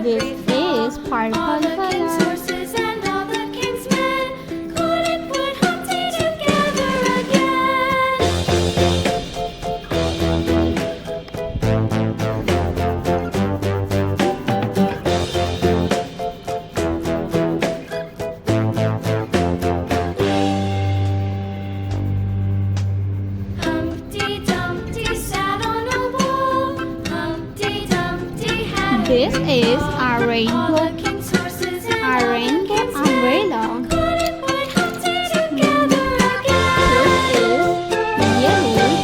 This is purple color. Horses and all the king's men couldn't put Humpty together again. Humpty Dumpty sat on a wall. Humpty Dumpty had This is a all rainbow, the king's horses and a all the rainbow king's men umbrella. couldn't put Humpty together This again. is yellow.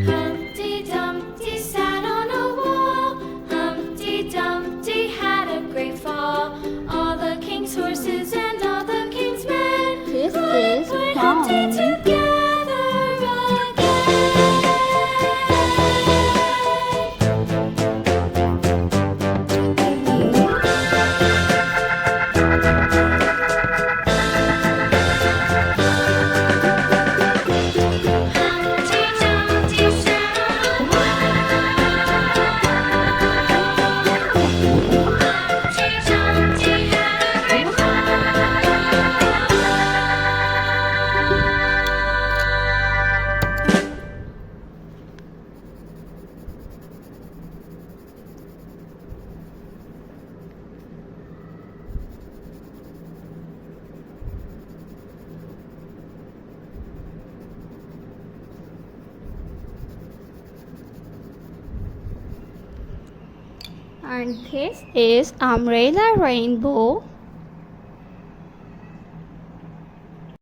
Humpty Dumpty sat on a wall. Humpty Dumpty had a great fall. All the king's horses and all the king's men This couldn't is put Humpty palm. together Humpty Dumpty sat on a wall. Humpty Dumpty had a great And this is umbrella rainbow.